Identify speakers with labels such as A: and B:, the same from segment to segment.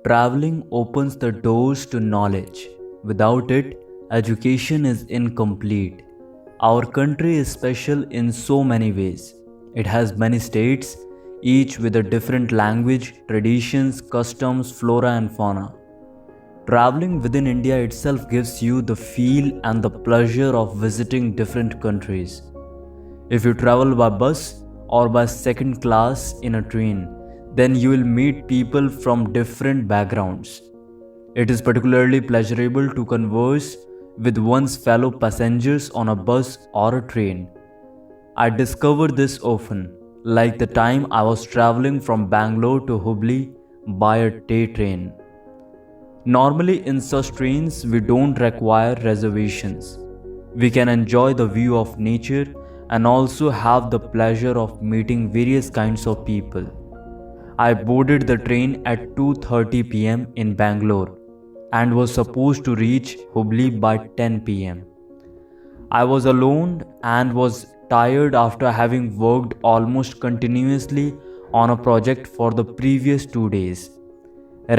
A: Traveling opens the doors to knowledge. Without it, education is incomplete. Our country is special in so many ways. It has many states, each with a different language, traditions, customs, flora, and fauna. Traveling within India itself gives you the feel and the pleasure of visiting different countries. If you travel by bus or by second class in a train, then you will meet people from different backgrounds. It is particularly pleasurable to converse with one's fellow passengers on a bus or a train. I discover this often, like the time I was traveling from Bangalore to Hubli by a day train. Normally, in such trains, we don't require reservations. We can enjoy the view of nature and also have the pleasure of meeting various kinds of people. I boarded the train at 2:30 pm in Bangalore and was supposed to reach Hubli by 10 pm. I was alone and was tired after having worked almost continuously on a project for the previous 2 days.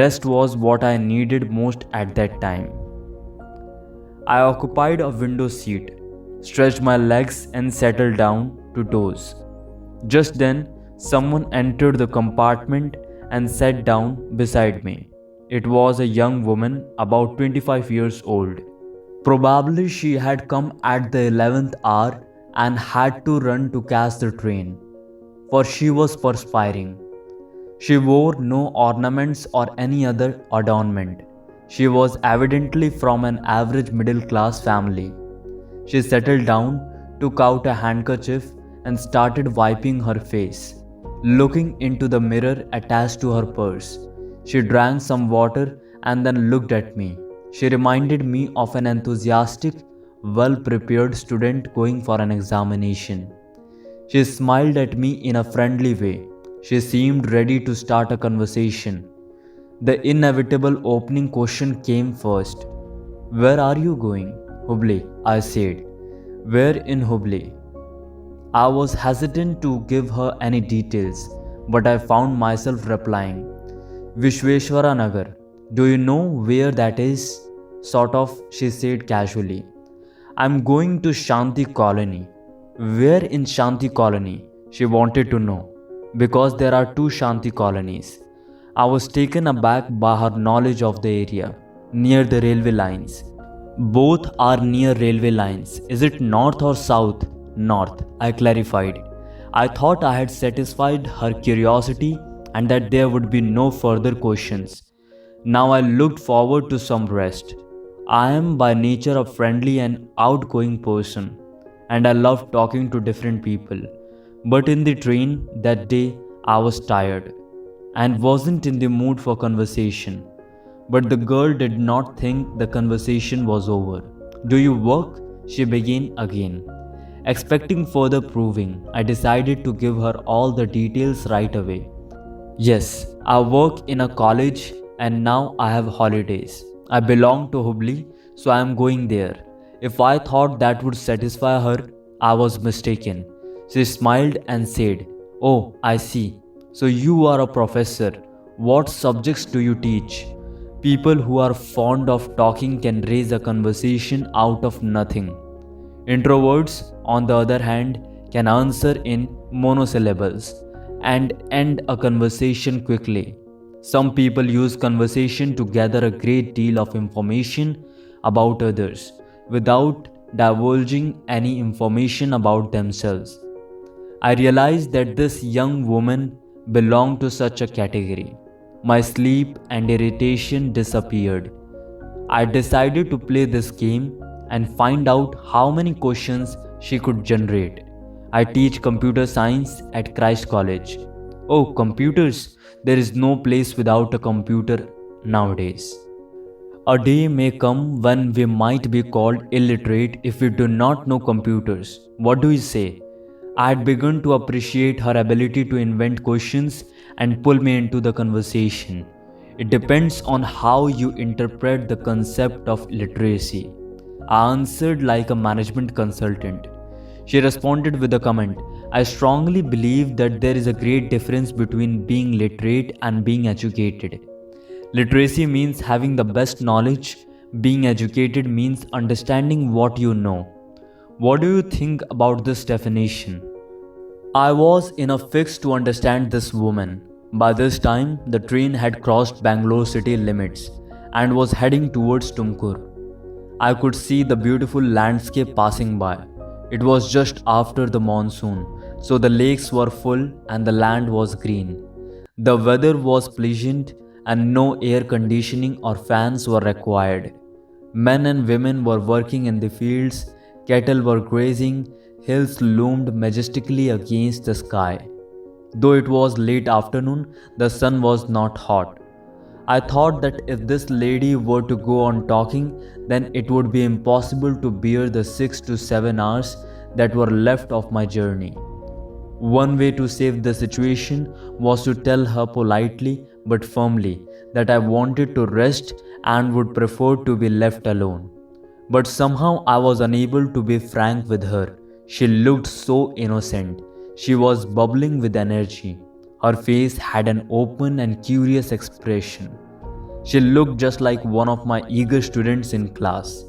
A: Rest was what I needed most at that time. I occupied a window seat, stretched my legs and settled down to doze. Just then, someone entered the compartment and sat down beside me. It was a young woman about 25 years old. Probably she had come at the 11th hour and had to run to catch the train, for she was perspiring. She wore no ornaments or any other adornment. She was evidently from an average middle class family. She settled down, took out a handkerchief, and started wiping her face. Looking into the mirror attached to her purse, she drank some water and then looked at me. She reminded me of an enthusiastic, well-prepared student going for an examination. She smiled at me in a friendly way. She seemed ready to start a conversation. The inevitable opening question came first. "Where are you going?" "Hubli," I said. "Where in Hubli?" I was hesitant to give her any details, but I found myself replying, "Vishweshwara Nagar. Do you know where that is?" "Sort of," she said casually. "I'm going to Shanti Colony." "Where in Shanti Colony?" she wanted to know, because there are two Shanti colonies. I was taken aback by her knowledge of the area, near the railway lines. "Both are near railway lines. Is it north or south?" "North," I clarified. I thought I had satisfied her curiosity and that there would be no further questions. Now I looked forward to some rest. I am by nature a friendly and outgoing person, and I love talking to different people. But in the train that day, I was tired and wasn't in the mood for conversation. But the girl did not think the conversation was over. "Do you work?" she began again. Expecting further proving, I decided to give her all the details right away. "Yes, I work in a college and now I have holidays. I belong to Hubli, so I am going there." If I thought that would satisfy her, I was mistaken. She smiled and said, "Oh, I see. So you are a professor. What subjects do you teach?" People who are fond of talking can raise a conversation out of nothing. Introverts, on the other hand, can answer in monosyllables and end a conversation quickly. Some people use conversation to gather a great deal of information about others without divulging any information about themselves. I realized that this young woman belonged to such a category. My sleep and irritation disappeared. I decided to play this game and find out how many questions she could generate. I teach computer science at Christ College. "Oh, computers! There is no place without a computer nowadays." A day may come when we might be called illiterate if we do not know computers. What do you say? I had begun to appreciate her ability to invent questions and pull me into the conversation. It depends on how you interpret the concept of literacy. I answered like a management consultant. She responded with a comment. "I strongly believe that there is a great difference between being literate and being educated. Literacy means having the best knowledge. Being educated means understanding what you know. What do you think about this definition? I was in a fix to understand this woman. By this time, the train had crossed Bangalore city limits and was heading towards Tumkur. I could see the beautiful landscape passing by. It was just after the monsoon, so the lakes were full and the land was green. The weather was pleasant and no air conditioning or fans were required. Men and women were working in the fields, cattle were grazing, hills loomed majestically against the sky. Though it was late afternoon, the sun was not hot. I thought that if this lady were to go on talking, then it would be impossible to bear the 6 to 7 hours that were left of my journey. One way to save the situation was to tell her politely but firmly that I wanted to rest and would prefer to be left alone. But somehow I was unable to be frank with her. She looked so innocent. She was bubbling with energy. Her face had an open and curious expression. She looked just like one of my eager students in class.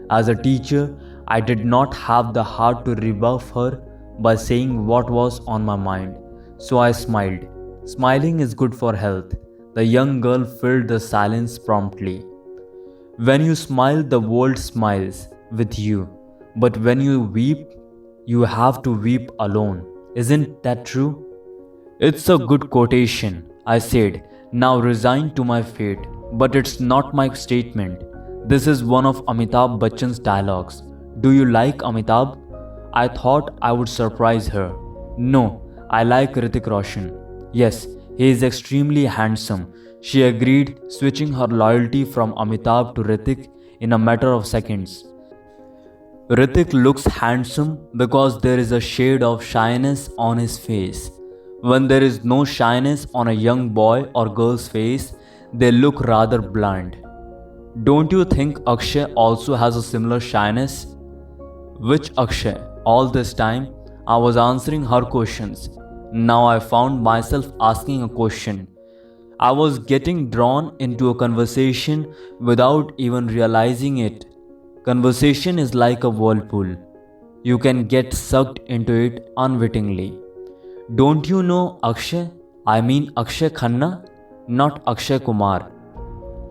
A: As a teacher, I did not have the heart to rebuff her by saying what was on my mind, so I smiled. Smiling is good for health. The young girl filled the silence promptly. When you smile, the world smiles with you. But when you weep, you have to weep alone. Isn't that true? It's a good quotation, I said, now resigned to my fate. But it's not my statement. This is one of Amitabh Bachchan's dialogues. Do you like Amitabh? I thought I would surprise her. No, I like Hrithik Roshan. Yes, he is extremely handsome. She agreed, switching her loyalty from Amitabh to Hrithik in a matter of seconds. Hrithik looks handsome because there is a shade of shyness on his face. When there is no shyness on a young boy or girl's face, they look rather bland. Don't you think Akshay also has a similar shyness? Which Akshay? All this time, I was answering her questions. Now I found myself asking a question. I was getting drawn into a conversation without even realizing it. Conversation is like a whirlpool. You can get sucked into it unwittingly. Don't you know Akshay? I mean Akshay Khanna, not Akshay Kumar.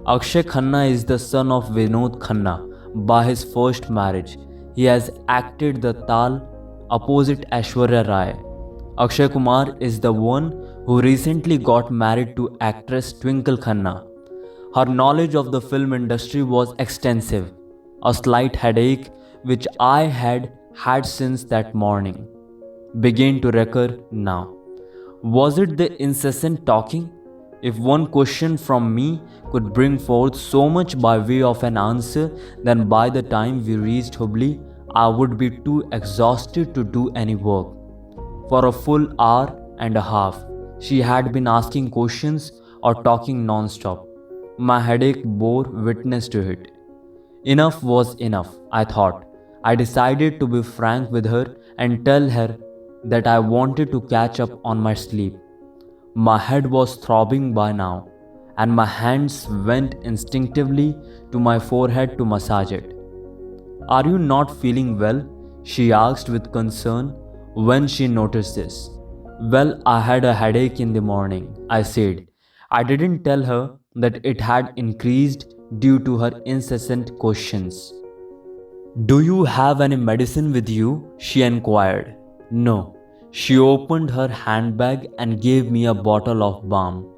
A: Akshay Khanna is the son of Vinod Khanna by his first marriage. He has acted the Tal opposite Aishwarya Rai. Akshay Kumar is the one who recently got married to actress Twinkle Khanna. Her knowledge of the film industry was extensive. A slight headache, which I had had since that morning, began to recur now. Was it the incessant talking? If one question from me could bring forth so much by way of an answer, then by the time we reached Hubli, I would be too exhausted to do any work. For a full hour and a half, she had been asking questions or talking non-stop. My headache bore witness to it. Enough was enough, I thought. I decided to be frank with her and tell her that I wanted to catch up on my sleep. My head was throbbing by now, and my hands went instinctively to my forehead to massage it. Are you not feeling well? She asked with concern when she noticed this. Well, I had a headache in the morning, I said. I didn't tell her that it had increased due to her incessant questions. Do you have any medicine with you? She inquired. No. She opened her handbag and gave me a bottle of balm.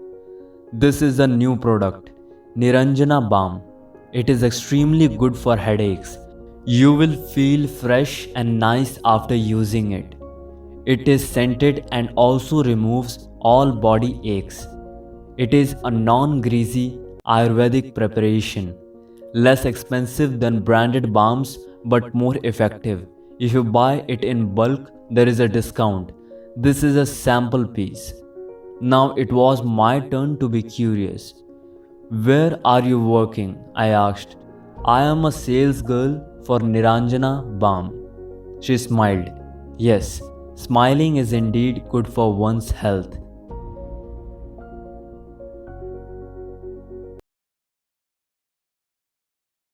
A: This is a new product, Niranjana balm. It is extremely good for headaches. You will feel fresh and nice after using it. It is scented and also removes all body aches. It is a non-greasy Ayurvedic preparation, less expensive than branded balms but more effective. If you buy it in bulk, there is a discount. This is a sample piece. Now it was my turn to be curious. Where are you working? I asked. I am a sales girl for Niranjana balm. She smiled. Yes, smiling is indeed good for one's health.